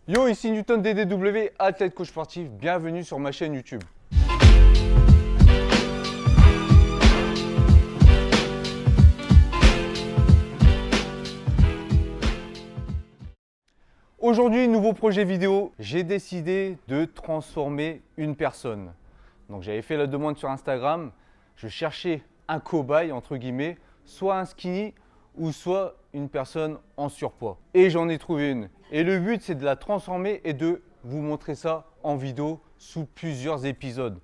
Yo, ici Newton DDW, athlète coach sportif, bienvenue sur ma chaîne YouTube. Aujourd'hui, nouveau projet vidéo, j'ai décidé de transformer une personne. Donc j'avais fait la demande sur Instagram, je cherchais un cobaye entre guillemets, soit un skinny ou soit une personne en surpoids. Et j'en ai trouvé une. Et le but, c'est de la transformer et de vous montrer ça en vidéo sous plusieurs épisodes.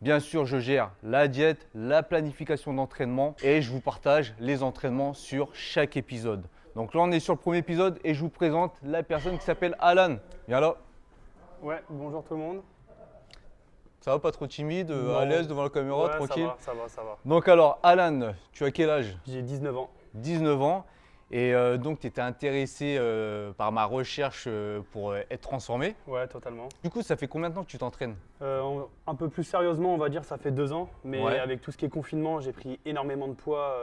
Bien sûr, je gère la diète, la planification d'entraînement et je vous partage les entraînements sur chaque épisode. Donc là, on est sur le premier épisode et je vous présente la personne qui s'appelle Alan. Viens là. Ouais, bonjour tout le monde. Ça va, pas trop timide, Non. à l'aise devant la caméra, Ouais, tranquille? ça va. Donc alors, Alan, tu as quel âge? J'ai 19 ans. 19 ans. Et donc, tu étais intéressé par ma recherche pour être transformé. Ouais, totalement. Du coup, ça fait combien de temps que tu t'entraînes? Un peu plus sérieusement, on va dire, ça fait 2 ans. Mais Ouais. avec tout ce qui est confinement, j'ai pris énormément de poids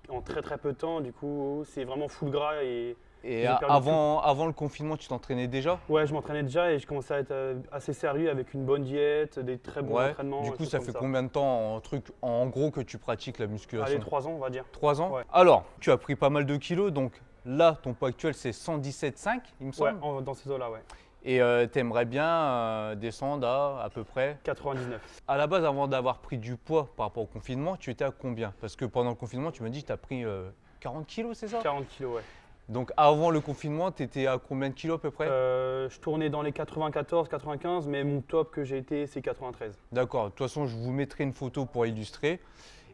en très peu de temps. Du coup, c'est vraiment full gras. Et Et j'ai perdu avant le confinement, tu t'entraînais déjà? ouais, je m'entraînais déjà et je commençais à être assez sérieux avec une bonne diète, des très bons Ouais. entraînements. Du coup, choses ça comme fait combien de temps en gros que tu pratiques la musculation? Allez, 3 ans, on va dire. 3 ans? Ouais. Alors, tu as pris pas mal de kilos. Donc là, ton poids actuel, c'est 117,5, il me Ouais, semble. dans ces eaux-là, ouais. Et tu aimerais bien descendre à peu près. 99. À la base, avant d'avoir pris du poids par rapport au confinement, tu étais à combien? Parce que pendant le confinement, tu m'as dit que tu as pris 40 kilos, c'est ça? 40 kilos, ouais. Donc avant le confinement, tu étais à combien de kilos à peu près? Je tournais dans les 94, 95, mais mon top que j'ai été, c'est 93. D'accord, de toute façon, je vous mettrai une photo pour illustrer.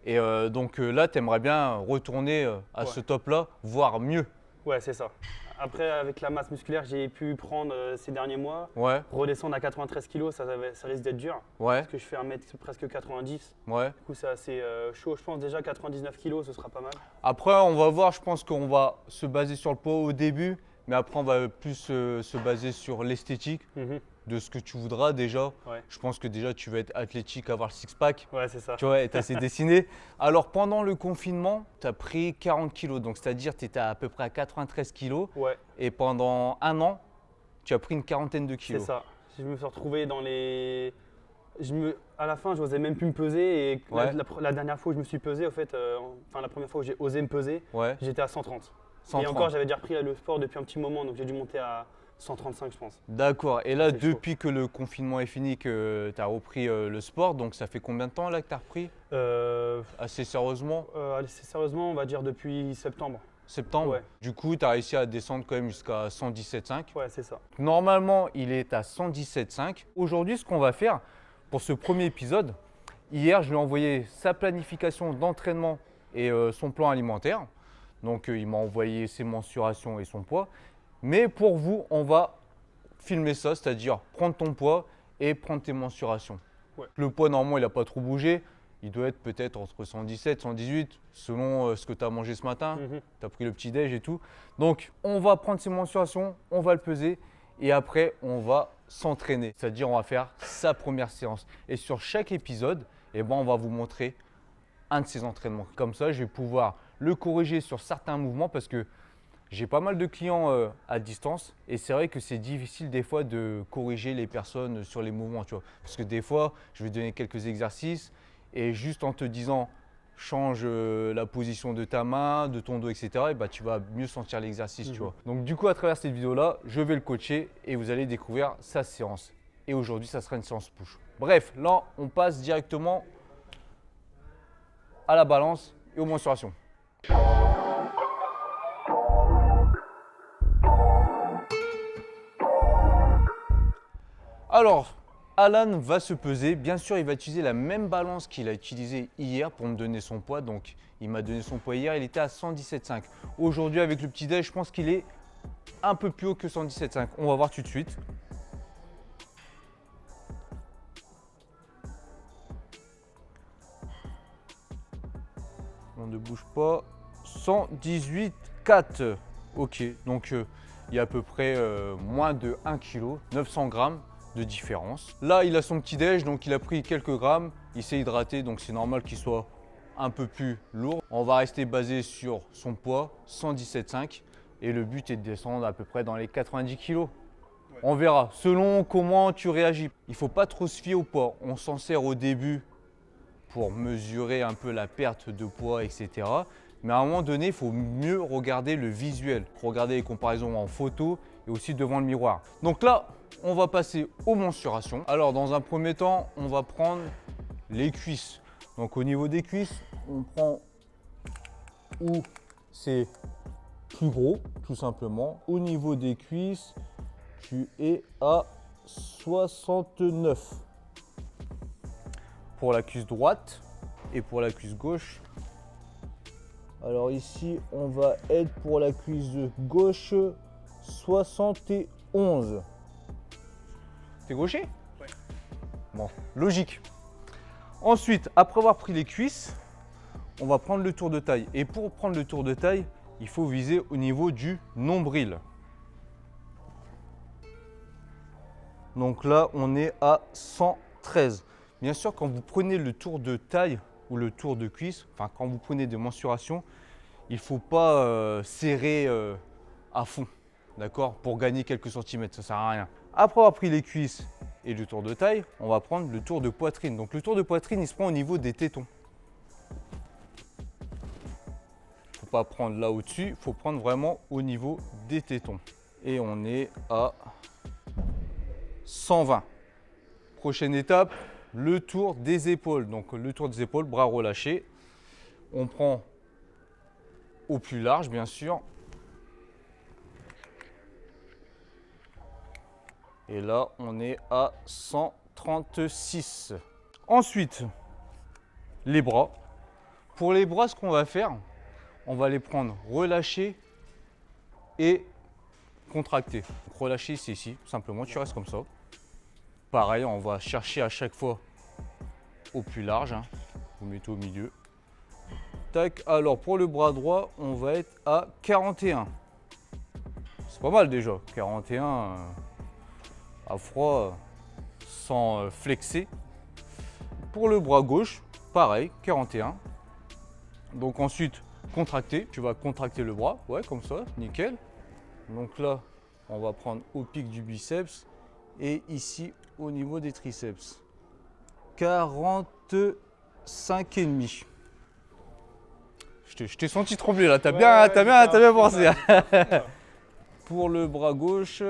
Et donc là, tu aimerais bien retourner à Ouais. ce top-là, voire mieux. Ouais, c'est ça. Après, avec la masse musculaire que j'ai pu prendre ces derniers mois, Ouais, redescendre à 93 kg, ça risque d'être dur. ouais, Parce que je fais 1 m presque 90. ouais. Du coup, c'est assez chaud. Je pense déjà 99 kg, ce sera pas mal. Après, on va voir, je pense qu'on va se baser sur le poids au début, mais après, on va plus se baser sur l'esthétique de ce que tu voudras déjà. Ouais. Je pense que déjà, tu vas être athlétique, avoir le six-pack. Ouais, c'est ça. Tu vois, être assez dessiné. Alors, pendant le confinement, tu as pris 40 kilos. Donc, c'est-à-dire tu étais à peu près à 93 kilos. Ouais, Et pendant un an, tu as pris une quarantaine de c'est kilos. ça. Je me suis retrouvé dans les. À la fin, je n'osais même plus me peser. Et Ouais. la dernière fois où je me suis pesé, au fait, enfin la première fois où j'ai osé me peser, Ouais, j'étais à 130. 130. Et encore, j'avais déjà repris le sport depuis un petit moment, donc j'ai dû monter à 135, je pense. D'accord. Et là, C'est chaud. depuis que le confinement est fini, que tu as repris le sport, donc ça fait combien de temps là que tu as repris? Assez sérieusement? Allez, sérieusement, on va dire depuis septembre. Septembre? Ouais. Du coup, tu as réussi à descendre quand même jusqu'à 117,5. Ouais, c'est ça. Normalement, il est à 117,5. Aujourd'hui, ce qu'on va faire pour ce premier épisode, hier, je lui ai envoyé sa planification d'entraînement et son plan alimentaire. Donc, il m'a envoyé ses mensurations et son poids. Mais pour vous, on va filmer ça, c'est-à-dire prendre ton poids et prendre tes mensurations. Ouais. Le poids, normalement, il n'a pas trop bougé. Il doit être peut-être entre 117, 118, selon ce que tu as mangé ce matin. Tu as pris le petit-déj et tout. Donc, on va prendre ses mensurations, on va le peser et après, on va s'entraîner. C'est-à-dire, on va faire sa première séance. Et sur chaque épisode, eh ben, on va vous montrer un de ces entraînements. Comme ça, je vais pouvoir le corriger sur certains mouvements parce que j'ai pas mal de clients à distance et c'est vrai que c'est difficile des fois de corriger les personnes sur les mouvements. Tu vois. Parce que des fois, je vais donner quelques exercices et juste en te disant change la position de ta main, de ton dos, etc. Et bah, tu vas mieux sentir l'exercice. Tu vois. Donc du coup, à travers cette vidéo-là, je vais le coacher et vous allez découvrir sa séance. Et aujourd'hui, ça sera une séance push. Bref, là, on passe directement à la balance et aux mensurations. Alors, Alan va se peser. Bien sûr, il va utiliser la même balance qu'il a utilisée hier pour me donner son poids. Donc, il m'a donné son poids hier, il était à 117,5. Aujourd'hui, avec le petit déj, je pense qu'il est un peu plus haut que 117,5. On va voir tout de suite. On ne bouge pas. 118,4. Ok, donc il y a à peu près moins de 1 kg, 900 grammes de différence. Là, il a son petit déj, donc il a pris quelques grammes. Il s'est hydraté, donc c'est normal qu'il soit un peu plus lourd. On va rester basé sur son poids, 117,5. Et le but est de descendre à peu près dans les 90 kg. Ouais. On verra, selon comment tu réagis. Il ne faut pas trop se fier au poids. On s'en sert au début pour mesurer un peu la perte de poids, etc. Mais à un moment donné, il faut mieux regarder le visuel, regarder les comparaisons en photo et aussi devant le miroir. Donc là, on va passer aux mensurations. Alors dans un premier temps, on va prendre les cuisses. Donc au niveau des cuisses, on prend où c'est plus gros, tout simplement. Au niveau des cuisses, tu es à 69. Pour la cuisse droite et pour la cuisse gauche. Alors ici, on va être pour la cuisse gauche 71. T'es gaucher? Ouais. Bon, logique. Ensuite, après avoir pris les cuisses, on va prendre le tour de taille. Et pour prendre le tour de taille, il faut viser au niveau du nombril. Donc là, on est à 113. Bien sûr, quand vous prenez le tour de taille ou le tour de cuisse, enfin quand vous prenez des mensurations, il ne faut pas serrer à fond, d'accord, pour gagner quelques centimètres, ça ne sert à rien. Après avoir pris les cuisses et le tour de taille, on va prendre le tour de poitrine. Donc le tour de poitrine, il se prend au niveau des tétons. Il ne faut pas prendre là au-dessus, il faut prendre vraiment au niveau des tétons. Et on est à 120. Prochaine étape, le tour des épaules. Donc le tour des épaules, bras relâchés. On prend au plus large, bien sûr. Et là, on est à 136. Ensuite, les bras. Pour les bras, ce qu'on va faire, on va les prendre relâchés et contractés. Donc, relâcher, c'est ici, simplement, tu restes comme ça. Pareil, on va chercher à chaque fois au plus large. Hein. Vous mettez au milieu. Tac. Alors pour le bras droit, on va être à 41. C'est pas mal déjà. 41 à froid sans flexer. Pour le bras gauche, pareil, 41. Donc ensuite, contracter. Tu vas contracter le bras, ouais, comme ça, nickel. Donc là, on va prendre au pic du biceps et ici au niveau des triceps. 45,5. Je t'ai senti trembler là, t'as bien pensé. Pour le bras gauche,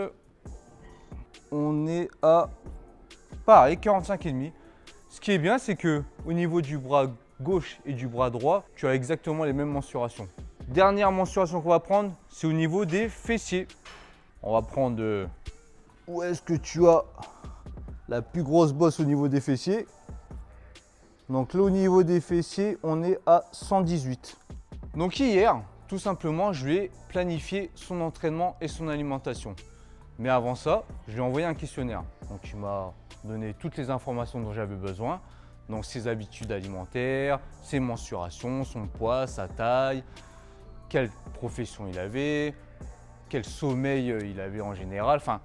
on est à pareil, 45,5. Ce qui est bien, c'est que au niveau du bras gauche et du bras droit, tu as exactement les mêmes mensurations. Dernière mensuration qu'on va prendre, c'est au niveau des fessiers. On va prendre où est-ce que tu as la plus grosse bosse au niveau des fessiers. Donc là, au niveau des fessiers, on est à 118. Donc hier, tout simplement, je lui ai planifié son entraînement et son alimentation. Mais avant ça, je lui ai envoyé un questionnaire. Donc il m'a donné toutes les informations dont j'avais besoin. Donc ses habitudes alimentaires, ses mensurations, son poids, sa taille, quelle profession il avait, quel sommeil il avait en général. Enfin,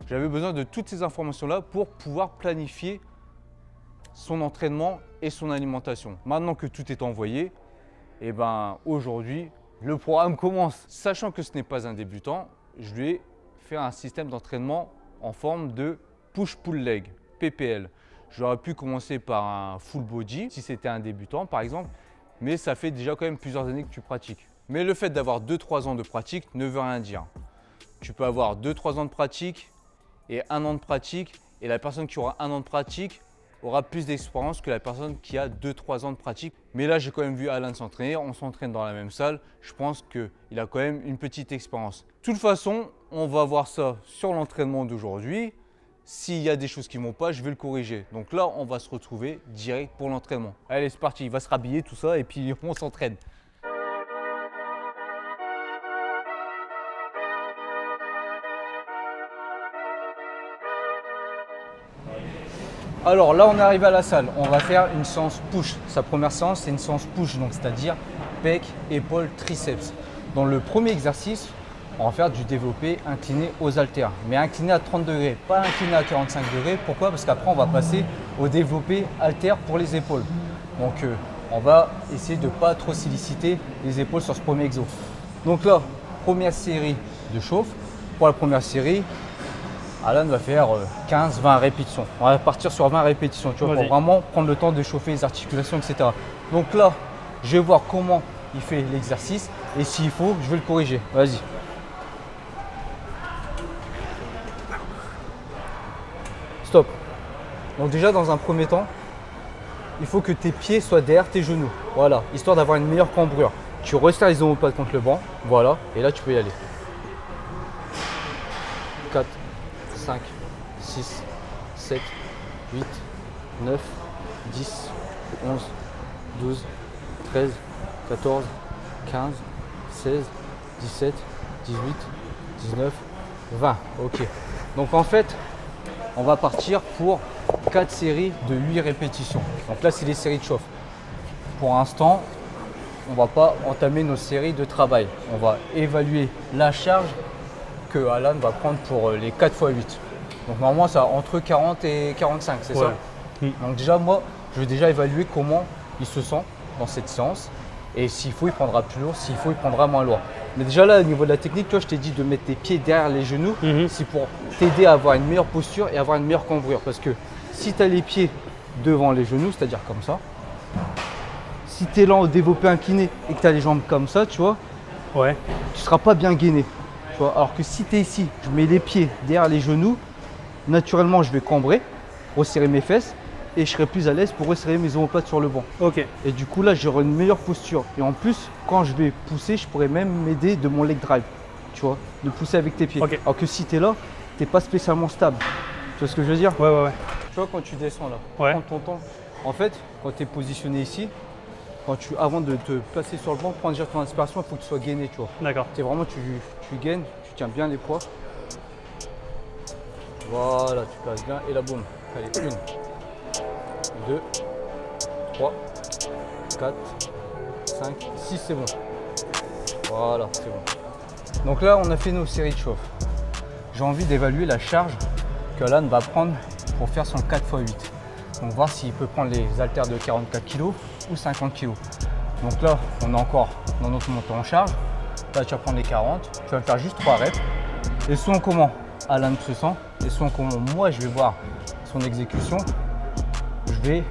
j'avais besoin de toutes ces informations-là pour pouvoir planifier son entraînement et son alimentation. Maintenant que tout est envoyé, et ben aujourd'hui, le programme commence. Sachant que ce n'est pas un débutant, je lui ai fait un système d'entraînement en forme de push-pull leg, PPL. J'aurais pu commencer par un full body si c'était un débutant par exemple, mais ça fait déjà quand même plusieurs années que tu pratiques. Mais le fait d'avoir 2-3 ans de pratique ne veut rien dire. Tu peux avoir 2-3 ans de pratique et 1 an de pratique, et la personne qui aura 1 an de pratique aura plus d'expérience que la personne qui a 2-3 ans de pratique. Mais là, j'ai quand même vu Alan s'entraîner, on s'entraîne dans la même salle. Je pense qu'il a quand même une petite expérience. De toute façon, on va voir ça sur l'entraînement d'aujourd'hui. S'il y a des choses qui ne vont pas, je vais le corriger. Donc là, on va se retrouver direct pour l'entraînement. Allez, c'est parti, il va se rhabiller tout ça et puis on s'entraîne. Alors là, on est arrivé à la salle. On va faire une séance push. Sa première séance, c'est une séance push, donc c'est-à-dire pec, épaules, triceps. Dans le premier exercice, on va faire du développé incliné aux haltères, mais incliné à 30 degrés, pas incliné à 45 degrés. Pourquoi? Parce qu'après, on va passer au développé haltère pour les épaules. Donc, on va essayer de ne pas trop solliciter les épaules sur ce premier exo. Donc là, première série de chauffe. Pour la première série, Alan va faire 15-20 répétitions. On va partir sur 20 répétitions, tu vois, pour vraiment prendre le temps de chauffer les articulations, etc. Donc là, je vais voir comment il fait l'exercice et s'il faut, je vais le corriger. Vas-y. Stop. Donc déjà, dans un premier temps, il faut que tes pieds soient derrière tes genoux. Voilà, histoire d'avoir une meilleure cambrure. Tu resserres les omoplates contre le banc. Voilà, et là, tu peux y aller. 4, 5, 6, 7, 8, 9, 10, 11, 12, 13, 14, 15, 16, 17, 18, 19, 20. Ok. Donc en fait, on va partir pour 4 séries de 8 répétitions. Donc là, c'est les séries de chauffe. Pour l'instant, on ne va pas entamer nos séries de travail. On va évaluer la charge que Alan va prendre pour les 4 x 8. Donc normalement, ça entre 40 et 45, c'est ça? Donc déjà, moi, je vais déjà évaluer comment il se sent dans cette séance. Et s'il faut, il prendra plus lourd. S'il faut, il prendra moins lourd. Mais déjà là, au niveau de la technique, toi, je t'ai dit de mettre tes pieds derrière les genoux. C'est pour t'aider à avoir une meilleure posture et avoir une meilleure cambrure. Parce que si tu as les pieds devant les genoux, c'est-à-dire comme ça, si tu es lent au développé incliné et que tu as les jambes comme ça, tu vois, tu ne seras pas bien gainé. Tu vois. Alors que si tu es ici, je mets les pieds derrière les genoux, naturellement, je vais cambrer, resserrer mes fesses et je serai plus à l'aise pour resserrer mes omoplates sur le banc. Et du coup, là, j'aurai une meilleure posture. Et en plus, quand je vais pousser, je pourrais même m'aider de mon leg drive, tu vois, de pousser avec tes pieds. Alors que si tu es là, tu n'es pas spécialement stable. Tu vois ce que je veux dire? Tu vois, quand tu descends là, prends ton temps. En fait, quand tu es positionné ici, avant de te placer sur le banc, prendre déjà ton inspiration, il faut que tu sois gainé, tu vois. D'accord. Tu gaines, tu tiens bien les poids. Voilà, tu places bien et là, boum. Allez, 1, 2, 3, 4, 5, 6, c'est bon. Voilà, c'est bon. Donc là, on a fait nos séries de chauffe. J'ai envie d'évaluer la charge que Alan va prendre pour faire son 4 x 8. Donc voir s'il peut prendre les haltères de 44 kg ou 50 kg. Donc là, on est encore dans notre montée en charge. Là, tu vas prendre les 40, tu vas faire juste 3 reps. Et selon comment Alan se sent, et selon comment moi je vais voir son exécution, je vais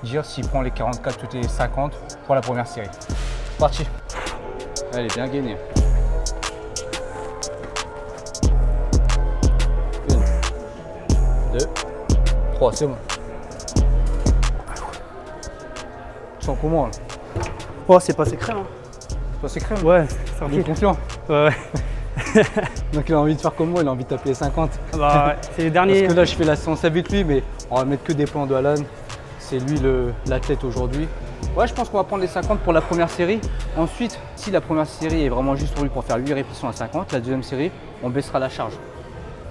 dire s'il prend les 44 ou les 50 pour la première série. C'est parti. Allez, bien gainé. 1, 2, 3, c'est bon. Tu sens comment là? Oh, c'est passé crème. C'est passé crème? Ouais, il est confiant. Ouais. Donc il a envie de faire comme moi, il a envie de taper les 50. Bah ouais, c'est les derniers. Parce que là je fais la séance avec lui, mais on va mettre que des plans de Alan. C'est lui l'athlète aujourd'hui. Ouais, je pense qu'on va prendre les 50 pour la première série. Ensuite, si la première série est vraiment juste pour lui pour faire 8 répétitions à 50, la deuxième série, on baissera la charge.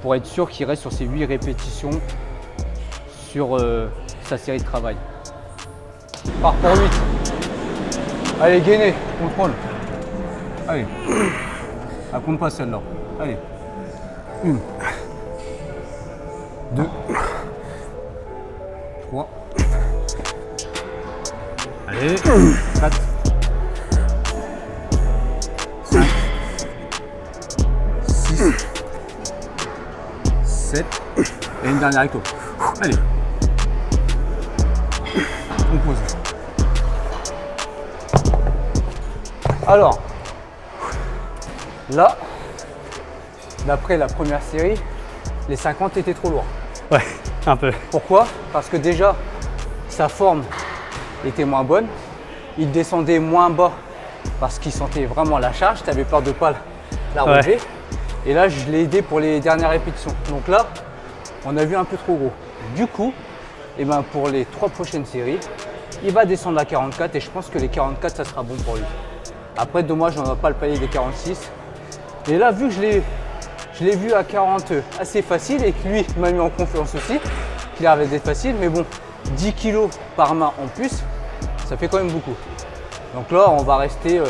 Pour être sûr qu'il reste sur ses 8 répétitions sur sa série de travail. Part pour 8. Allez, gainé, contrôle. Allez. Elle compte pas celle-là. Allez. 1, 2, 3. Allez. 4, 5, 6, 7. Et une dernière avec toi. Allez. On pose. Alors, là, d'après la première série, les 50 étaient trop lourds. Ouais, un peu. Pourquoi? Parce que déjà, sa forme était moins bonne. Il descendait moins bas parce qu'il sentait vraiment la charge. Tu avais peur de ne pas la relever. Et là, je l'ai aidé pour les dernières répétitions. Donc là, on a vu un peu trop gros. Du coup, et ben pour les 3 prochaines séries, il va descendre à 44 et je pense que les 44, ça sera bon pour lui. Après, dommage, on n'a pas le palier des 46. Et là, vu que je l'ai vu à 40 assez facile et que lui m'a mis en confiance aussi, qu'il avait d'être facile, mais bon, 10 kg par main en plus, ça fait quand même beaucoup. Donc là, on va rester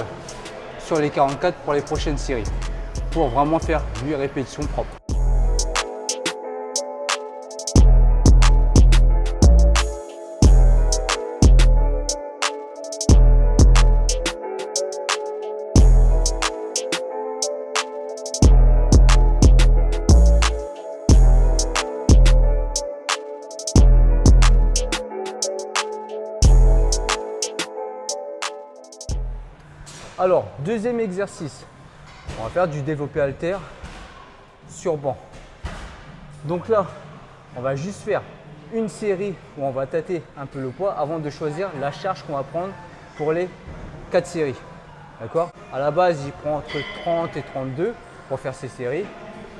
sur les 44 pour les prochaines séries, pour vraiment faire 8 répétitions propres. Alors, deuxième exercice. On va faire du développé haltère sur banc. Donc là, on va juste faire une série où on va tâter un peu le poids avant de choisir la charge qu'on va prendre pour les 4 séries. D'accord? À la base, il prend entre 30 et 32 pour faire ces séries.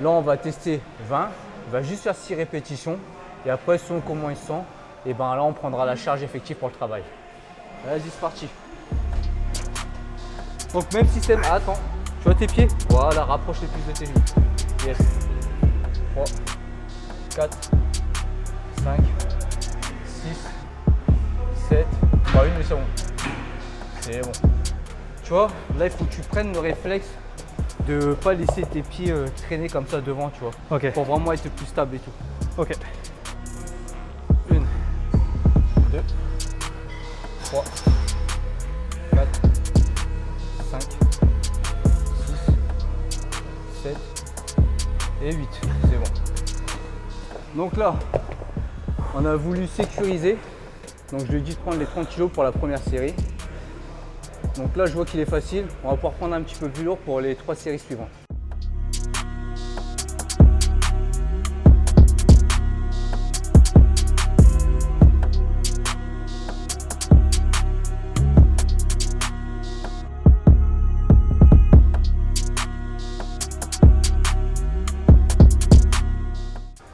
Là, on va tester 20. Il va juste faire 6 répétitions. Et après, selon comment il se sent, et ben là, on prendra la charge effective pour le travail. Vas-y, c'est parti. Donc, même système. Ah, attends, tu vois tes pieds? Voilà, rapproche les plus de tes genoux. Yes. 3, 4, 5, 6, 7. Bah, une, mais c'est bon. C'est bon. Tu vois, là, il faut que tu prennes le réflexe de ne pas laisser tes pieds traîner comme ça devant, tu vois. Ok. Pour vraiment être plus stable et tout. Ok. 1, 2, 3, 4, 5, 6, 7 et 8. C'est bon. Donc là, on a voulu sécuriser. Donc je lui ai dit de prendre les 30 kg pour la première série. Donc là, je vois qu'il est facile. On va pouvoir prendre un petit peu plus lourd pour les 3 séries suivantes.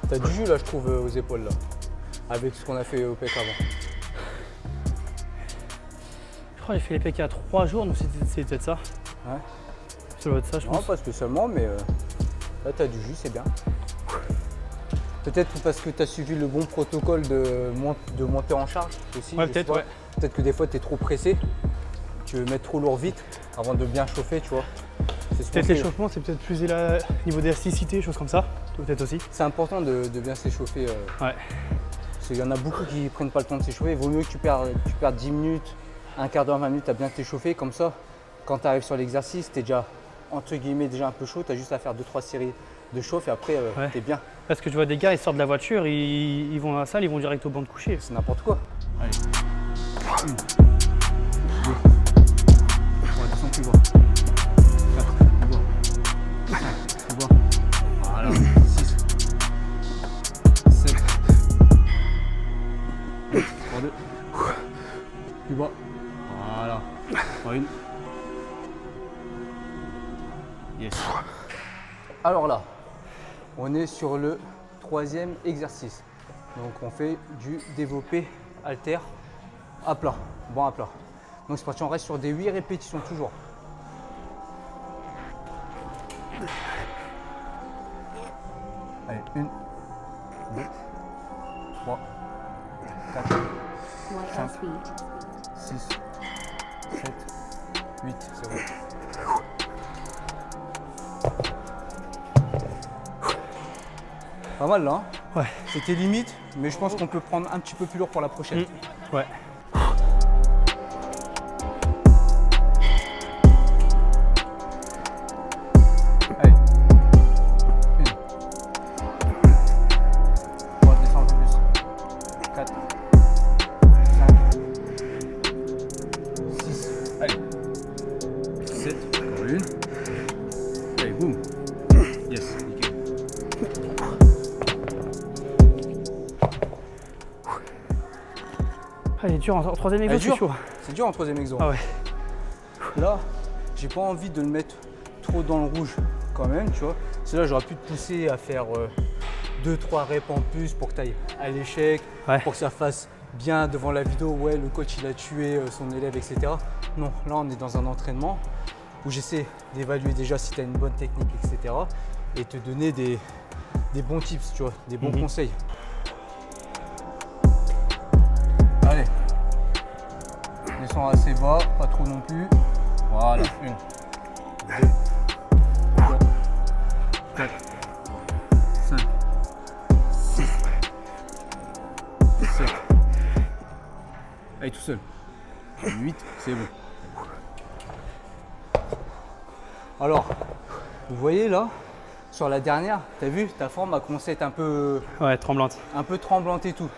T'as du jus là, je trouve, aux épaules là, avec ce qu'on a fait au PK avant. Je crois que j'ai fait les PK il y a 3 jours, donc c'est peut-être ça. Ouais. Ça doit être ça, je Non, pense. pas spécialement, mais là, tu as du jus, c'est bien. Peut-être parce que tu as suivi le bon protocole de monter en charge aussi. Ouais, peut-être, ouais. Peut-être que des fois, tu es trop pressé. Tu veux mettre trop lourd vite avant de bien chauffer, tu vois. Peut-être l'échauffement, c'est peut-être plus niveau d'élasticité, choses comme ça. Peut-être aussi. C'est important de bien s'échauffer. Ouais. Parce qu'il y en a beaucoup qui ne prennent pas le temps de s'échauffer. Il vaut mieux que tu perdes 10 minutes, un quart d'heure, 20 minutes à bien t'échauffer. Comme ça, quand tu arrives sur l'exercice, tu es déjà, entre guillemets, déjà un peu chaud. Tu as juste à faire 2-3 séries de chauffe et après, tu es bien. Parce que tu vois des gars, ils sortent de la voiture, ils vont à la salle, ils vont direct au banc de coucher. C'est n'importe quoi. Allez. 1, 2. On va descendre plus bas. 4, plus bas. 5, plus bas. Voilà. 6, 7, 8, 3, 2. Plus bas. Voilà. 3, 1. Yes. Alors là, on est sur le 3e exercice. Donc on fait du développé haltère à plat, banc à plat. Donc c'est parti, on reste sur des 8 répétitions toujours. Allez, 1, 2, 3, 4, 5, 6, 7, 8, c'est bon. Pas mal là, hein? Ouais. C'était limite, mais je pense qu'on peut prendre un petit peu plus lourd pour la prochaine. Ouais. Allez. 1. On va descendre un peu plus. 4. 5. 6. Allez. 7. Encore une. Allez, boum. Yes, nickel. Ah, il est dur en 3e exo, c'est chaud. C'est dur en 3e exo. Ah ouais. Là, j'ai pas envie de le mettre trop dans le rouge quand même, tu vois. C'est là, j'aurais pu te pousser à faire 2-3 reps en plus pour que tu ailles à l'échec, pour que ça fasse bien devant la vidéo. Ouais, le coach il a tué son élève, etc. Non, là on est dans un entraînement où j'essaie d'évaluer déjà si tu as une bonne technique, etc. Et te donner des bons tips, tu vois, des bons conseils. Allez, descends assez bas, pas trop non plus. Voilà, 1, 2, 3, 4, 5, 6, 7. Allez, tout seul. 8, c'est bon. Alors, vous voyez là, sur la dernière, tu as vu, ta forme a commencé à être Ouais, tremblante. un peu tremblante et tout.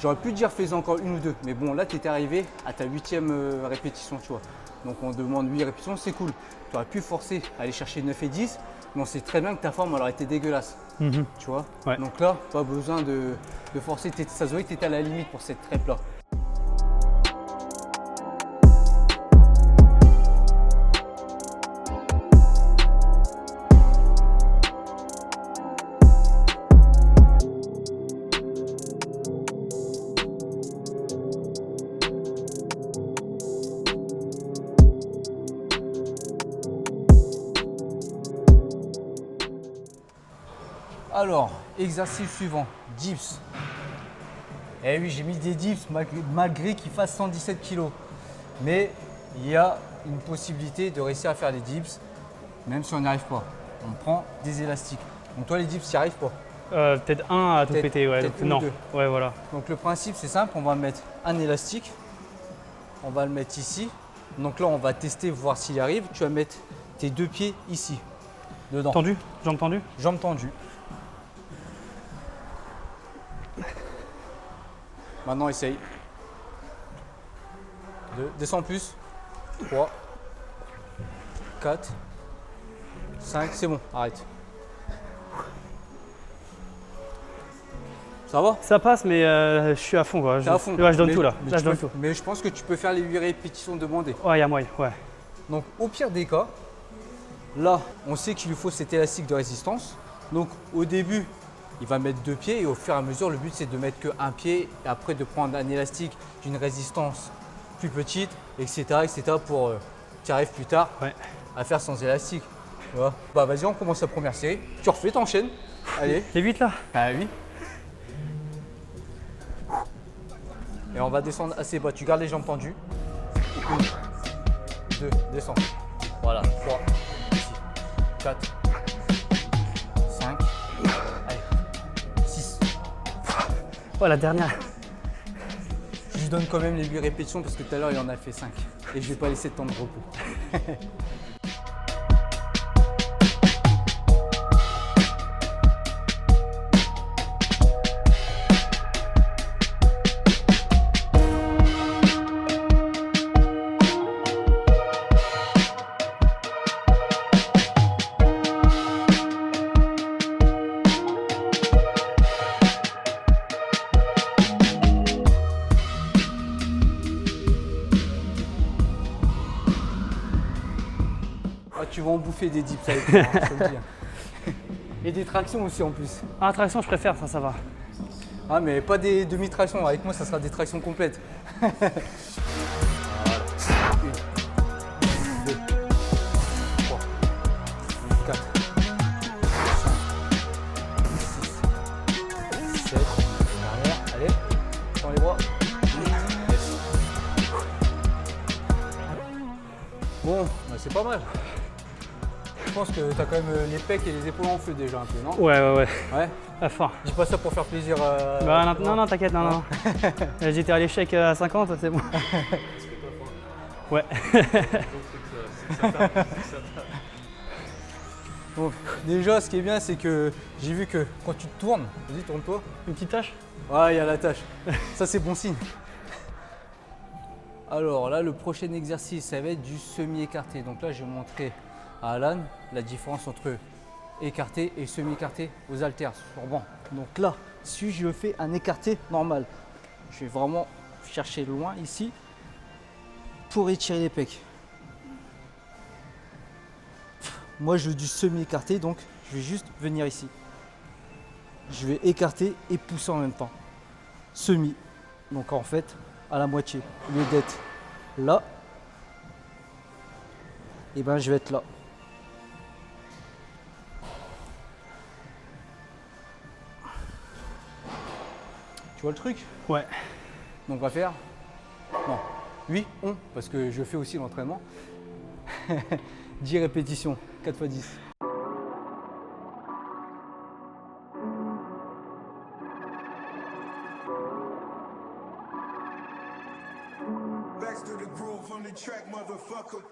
J'aurais pu te dire fais encore une ou deux, mais bon là tu étais arrivé à ta 8e répétition, tu vois. Donc on demande 8 répétitions, c'est cool. Tu aurais pu forcer à aller chercher 9 et 10, mais on sait très bien que ta forme elle aurait été dégueulasse. Tu vois. Ouais. Donc là, pas besoin de forcer, ça se voit que tu étais à la limite pour cette rep là. Alors, exercice suivant, dips. Eh oui, j'ai mis des dips malgré qu'ils fassent 117 kg. Mais il y a une possibilité de réussir à faire les dips, même si on n'y arrive pas. On prend des élastiques. Donc toi, les dips, tu n'y arrives pas. Peut-être un à tout péter, ouais. Peut-être Donc, non, deux. ouais, voilà. Donc le principe, c'est simple, on va mettre un élastique. On va le mettre ici. Donc là, on va tester, voir s'il arrive. Tu vas mettre tes 2 pieds ici, dedans. Tendu, jambes tendues. Jambes tendues. Maintenant, essaye. 2, descends plus. 3, 4, 5, c'est bon, arrête. Ça va? Ça passe, mais je suis à fond, quoi. T'es à fond. Ouais, je donne Mais- tout là. mais Là, tu je donne peux- tout. Mais je pense que tu peux faire les 8 répétitions demandées. Ouais, il y a moyen, ouais. Donc au pire des cas, là, on sait qu'il lui faut cet élastique de résistance. Donc au début, il va mettre 2 pieds et au fur et à mesure, le but c'est de mettre qu'un pied et après de prendre un élastique d'une résistance plus petite, etc. pour tu arrives plus tard Ouais. à faire sans élastique. Tu vois. Bah vas-y, on commence la première série. Tu refais, t'enchaînes. Allez. Les 8 là. Ah oui. Et on va descendre assez bas. Tu gardes les jambes tendues. 1, 2, descends. Voilà. 3, ici. 4, 5, allez. 6. Oh, la dernière. Je lui donne quand même les 8 répétitions parce que tout à l'heure il en a fait 5. Et je vais pas laisser de temps de repos. Ah, tu vas en bouffer des dips avec moi, hein, je te le dis. Et des tractions aussi en plus. Ah, traction, je préfère, ça va. Ah mais pas des demi-tractions, avec moi ça sera des tractions complètes. Voilà. 1, 2, 3, 4, 5, 6, 7, derrière, allez, tends les bras. Bon, bah, c'est pas mal. Je pense que tu as quand même les pecs et les épaules en feu déjà un peu, non? Ouais. Ouais. À fort. Dis pas ça pour faire plaisir à... Bah, non, t'inquiète, non. J'étais à l'échec à 50, c'est bon. Ouais. Donc, déjà, ce qui est bien, c'est que j'ai vu que quand tu te tournes, vas-y, tourne-toi. Une petite tâche. Ouais, il y a la tâche. Ça, c'est bon signe. Alors là, le prochain exercice, ça va être du semi-écarté. Donc là, je vais montrer à Alan la différence entre écarté et semi-écarté aux haltères sur banc. Donc là, si je fais un écarté normal, je vais vraiment chercher loin ici pour étirer les pecs. Moi, je veux du semi-écarté, donc je vais juste venir ici. Je vais écarter et pousser en même temps. Semi. Donc en fait, à la moitié. Au lieu d'être là, et ben je vais être là. Tu vois le truc? Ouais. Donc on va faire, non, 8, parce que je fais aussi l'entraînement. 10 répétitions, 4 x 10. Back to the groove on the track, motherfucker.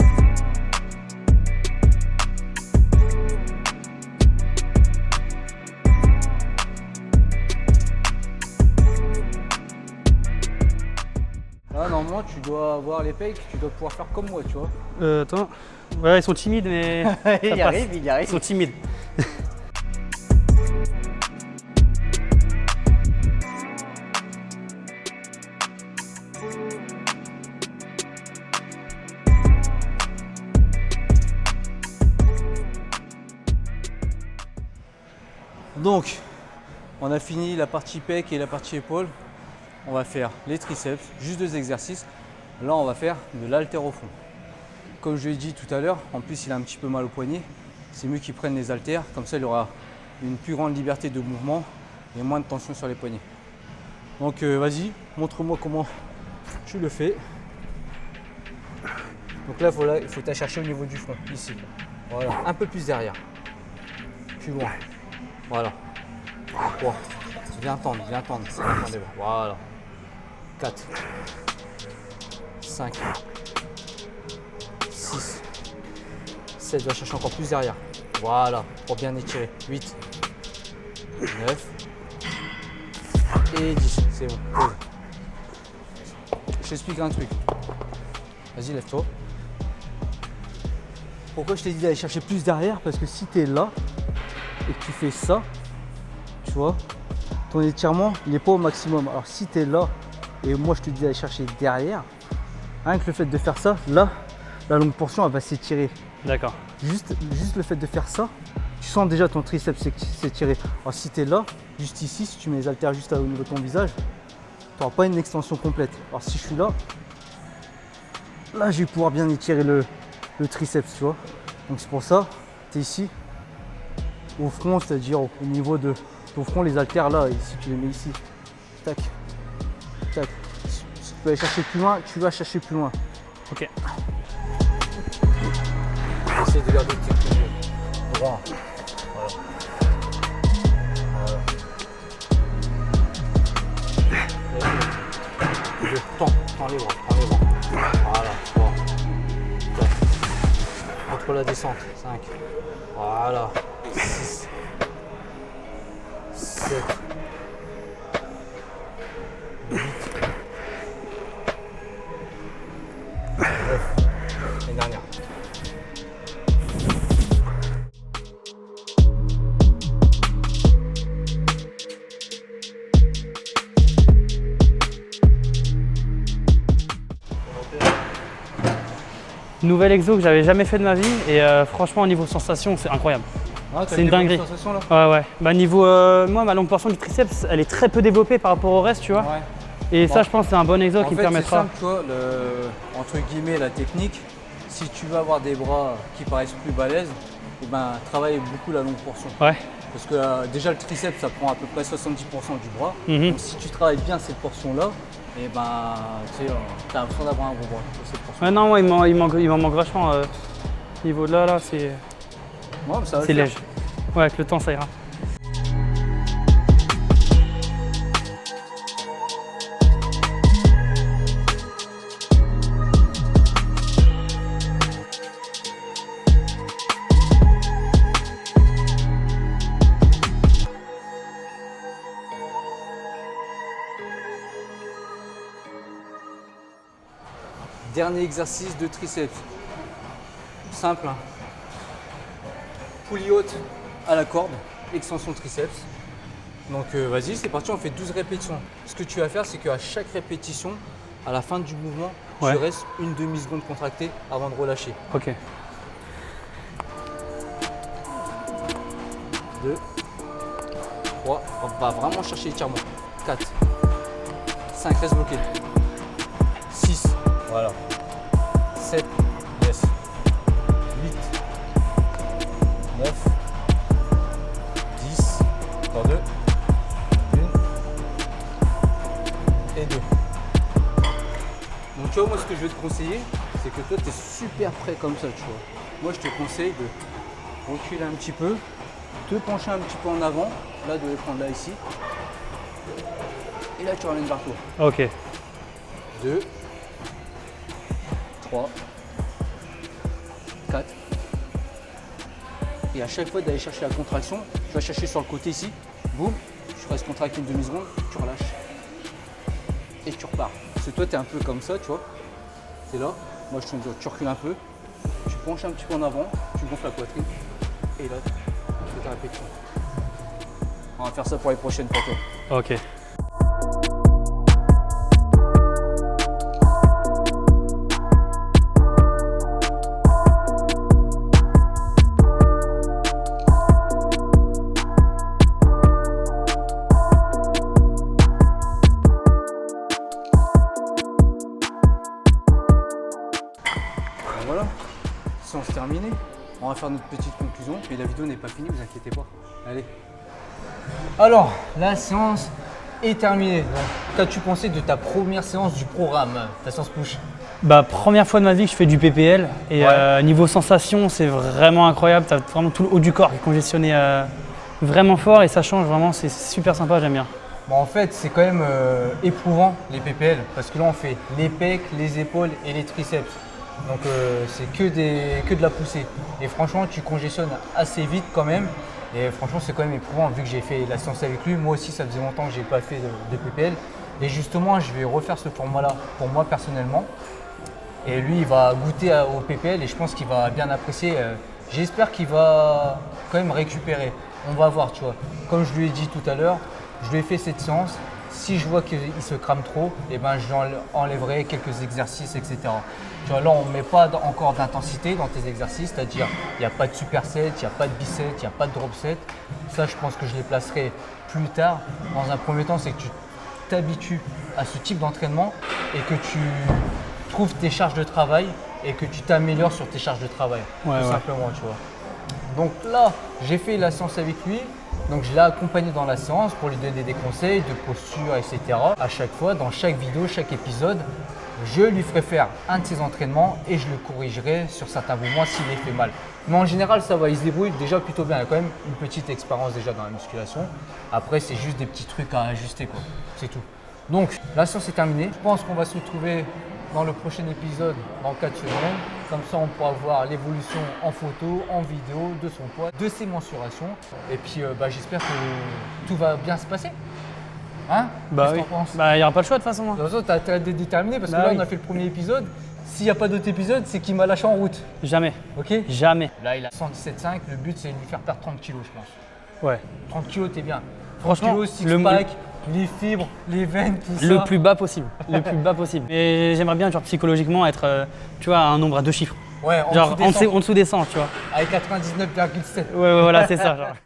Là, normalement, tu dois avoir les pecs, tu dois pouvoir faire comme moi, tu vois. Attends. Ouais, ils sont timides, mais. ça il y passe. arrive, il y arrive. Ils sont timides. Donc, on a fini la partie pec et la partie épaule. On va faire les triceps, juste 2 exercices. Là, on va faire de l'haltérophone. Comme je l'ai dit tout à l'heure, en plus, il a un petit peu mal au poignet. C'est mieux qu'il prenne les haltères, comme ça, il aura une plus grande liberté de mouvement et moins de tension sur les poignets. Donc, vas-y, montre-moi comment tu le fais. Donc là, il faut chercher au niveau du front, ici. Voilà, un peu plus derrière. Plus loin. Voilà. 3. Viens tendre, viens tendre. Voilà. 4. 5. 6. 7. Va chercher encore plus derrière. Voilà. Pour bien étirer. 8. 9. Et 10. C'est bon. Pause. Je t'explique un truc. Vas-y, lève-toi. Pourquoi je t'ai dit d'aller chercher plus derrière? Parce que si tu es là et que tu fais ça, tu vois, ton étirement il n'est pas au maximum. Alors si tu es là et moi je te dis d'aller chercher derrière, rien que le fait de faire ça, là, la longue portion elle va s'étirer. D'accord. Juste le fait de faire ça, tu sens déjà ton triceps s'étirer. Alors si tu es là, juste ici, si tu mets les haltères juste au niveau de ton visage, tu n'auras pas une extension complète. Alors si je suis là, là je vais pouvoir bien étirer le triceps, tu vois. Donc c'est pour ça, tu es ici, au front, c'est-à-dire au niveau de ton front, les haltères là, ici tu les mets ici. Tac, tac. Si tu peux aller chercher plus loin, tu vas chercher plus loin. Ok. Essaye de garder tes pieds droits. Voilà. Voilà. Je tends les bras, Voilà. 3, 4. Entre la descente. 5. Voilà. 6. 7. 8. 9. Et dernière. Nouvel exo que j'avais jamais fait de ma vie et franchement au niveau sensation c'est incroyable. Ah, t'as C'est une des bonnes dinguerie. sensations, là? Ouais. Bah niveau moi ma longue portion du triceps elle est très peu développée par rapport au reste tu vois. Ouais. Et Bon. ça je pense c'est un bon exo qui me C'est permettra. simple, tu vois, entre guillemets, la technique, si tu veux avoir des bras qui paraissent plus balèzes, et ben, travaille beaucoup la longue portion. Ouais. Parce que déjà le triceps, ça prend à peu près 70% du bras. Mhm. Donc si tu travailles bien cette portion-là, et ben, tu sais, t'as l'impression d'avoir un gros bras sur cette portion. Ouais non ouais, il m'en manque vachement niveau de là c'est Ouais, mais ça va c'est le faire. léger. Ouais avec le temps ça ira. Dernier exercice de triceps. Simple. Hein. Poulie haute à la corde, extension triceps. Donc vas-y, c'est parti, on fait 12 répétitions. Ce que tu vas faire, c'est qu'à chaque répétition, à la fin du mouvement, Ouais. tu restes une demi-seconde contractée avant de relâcher. Ok. 2, 3, on va vraiment chercher l'étirement. 4, 5, reste bloqué. 6, voilà. 7, yes. 8, 9, 10, encore 2, 1 et 2. Donc tu vois, moi ce que je vais te conseiller, c'est que toi tu es super prêt comme ça, tu vois. Moi je te conseille de reculer un petit peu, te pencher un petit peu en avant, là de les prendre là ici. Et là tu ramènes vers toi. Ok. 2, 3, 4. Et à chaque fois d'aller chercher la contraction, tu vas chercher sur le côté ici, boum, tu restes contracté une demi-seconde, tu relâches. Et tu repars. que toi, tu es un peu comme ça, tu vois. Tu es là. Moi, tu recules un peu. Tu penches un petit peu en avant. Tu gonfles la poitrine. Et là, tu fais ta répétition. On va faire ça pour les prochaines pour toi. Ok. Voilà, séance terminée. On va faire notre petite conclusion, mais la vidéo n'est pas finie, vous inquiétez pas. Allez. Alors, la séance est terminée. Qu'as-tu pensé de ta première séance du programme, ta séance push? Bah, première fois de ma vie que je fais du PPL et niveau sensation, c'est vraiment incroyable. Tu as vraiment tout le haut du corps qui est congestionné vraiment fort et ça change vraiment, c'est super sympa, j'aime bien. Bon, en fait, c'est quand même éprouvant les PPL parce que là, on fait les pecs, les épaules et les triceps. Donc, c'est que de la poussée. Et franchement, tu congestionnes assez vite quand même. Et franchement, c'est quand même éprouvant vu que j'ai fait la séance avec lui. Moi aussi, ça faisait longtemps que je n'ai pas fait de PPL. Et justement, je vais refaire ce format-là pour moi personnellement. Et lui, il va goûter au PPL et je pense qu'il va bien apprécier. J'espère qu'il va quand même récupérer. On va voir, tu vois. Comme je lui ai dit tout à l'heure, je lui ai fait cette séance. Si je vois qu'il se crame trop, eh ben, je lui enlèverai quelques exercices, etc. Tu vois, là, on ne met pas encore d'intensité dans tes exercices, c'est-à-dire il n'y a pas de superset, il n'y a pas de biceps, il n'y a pas de drop set. Ça, je pense que je les placerai plus tard. Dans un premier temps, c'est que tu t'habitues à ce type d'entraînement et que tu trouves tes charges de travail et que tu t'améliores sur tes charges de travail, tout simplement, tu vois. Donc là, j'ai fait la séance avec lui. Donc je l'ai accompagné dans la séance pour lui donner des conseils de posture, etc. À chaque fois, dans chaque vidéo, chaque épisode, je lui ferai faire un de ses entraînements et je le corrigerai sur certains mouvements s'il les fait mal. Mais en général, ça va, il se débrouille déjà plutôt bien. Il a quand même une petite expérience déjà dans la musculation. Après, c'est juste des petits trucs à ajuster, quoi. C'est tout. Donc, la séance est terminée. Je pense qu'on va se retrouver dans le prochain épisode dans 4 semaines. Comme ça, on pourra voir l'évolution en photo, en vidéo, de son poids, de ses mensurations. Et puis, j'espère que tout va bien se passer. Hein? Bah Qu'est-ce oui. que t'en penses? Bah, il n'y aura pas le choix de toute façon. De toute façon, tu as intérêt d'être déterminé parce que Bah là, oui. on a fait le premier épisode. S'il n'y a pas d'autre épisode, c'est qu'il m'a lâché en route. Jamais. Ok? Jamais. Là, il a 117,5. Le but, c'est de lui faire perdre 30 kilos, je pense. Ouais. 30 kilos, t'es bien. 30 Franchement, kilos, six-pack, les fibres, les veines, tout ça. le plus bas possible. Le plus bas possible. Et j'aimerais bien, genre, psychologiquement, être, tu vois, à un nombre à 2 chiffres. Ouais, Genre, dessous des 100, en dessous des 100, tu vois. avec 99,7. Ouais, voilà, c'est ça. Genre.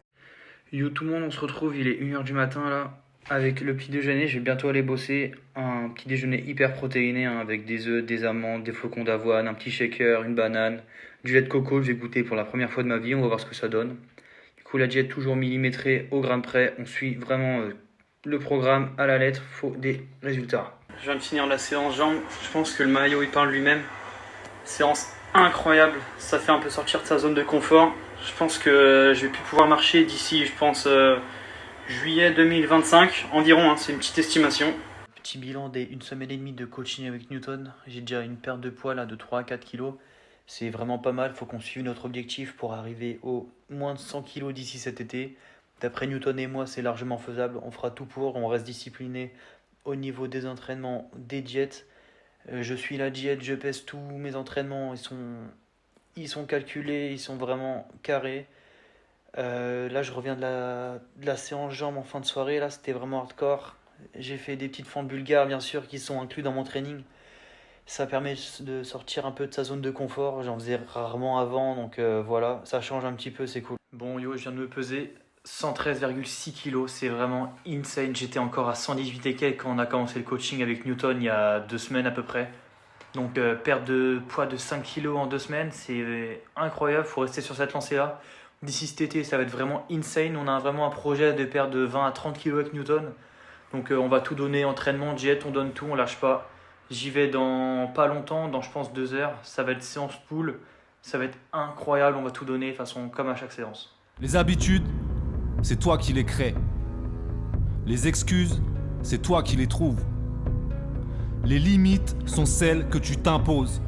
Yo tout le monde, on se retrouve, il est 1h du matin là, avec le petit déjeuner. Je vais bientôt aller bosser. Un petit déjeuner hyper protéiné hein, avec des œufs, des amandes, des flocons d'avoine, un petit shaker, une banane, du lait de coco. Je vais goûter pour la première fois de ma vie, on va voir ce que ça donne. Du coup, la diète toujours millimétrée au gramme près. On suit vraiment le programme à la lettre, faut des résultats. Je viens de finir la séance jambes. Je pense que le maillot il parle lui-même. Séance incroyable, ça fait un peu sortir de sa zone de confort. Je pense que je vais plus pouvoir marcher d'ici, je pense, juillet 2025 environ, hein, c'est une petite estimation. Petit bilan des 1 semaine et demie de coaching avec Newton. J'ai déjà une perte de poids là, de 3 à 4 kilos. C'est vraiment pas mal, il faut qu'on suive notre objectif pour arriver au moins de 100 kilos d'ici cet été. D'après Newton et moi, c'est largement faisable, on fera tout pour, on reste discipliné au niveau des entraînements, des diètes. Je suis la diète, je pèse tous mes entraînements, ils sont calculés, ils sont vraiment carrés. Là, je reviens de la séance jambes en fin de soirée, là, c'était vraiment hardcore. J'ai fait des petites fentes bulgares, bien sûr, qui sont inclus dans mon training. Ça permet de sortir un peu de sa zone de confort, j'en faisais rarement avant, donc voilà, ça change un petit peu, c'est cool. Bon, yo, je viens de me peser 113,6 kg, c'est vraiment insane. J'étais encore à 118 et quelques quand on a commencé le coaching avec Newton il y a 2 semaines à peu près. Donc perte de poids de 5 kg en 2 semaines, c'est incroyable, il faut rester sur cette lancée-là. D'ici cet été, ça va être vraiment insane. On a vraiment un projet de perdre de 20 à 30 kg avec Newton. Donc on va tout donner, entraînement, diète, on donne tout, on lâche pas. J'y vais dans pas longtemps, dans je pense 2 heures. Ça va être séance pool, ça va être incroyable, on va tout donner de façon comme à chaque séance. Les habitudes, c'est toi qui les crées. Les excuses, c'est toi qui les trouves. Les limites sont celles que tu t'imposes.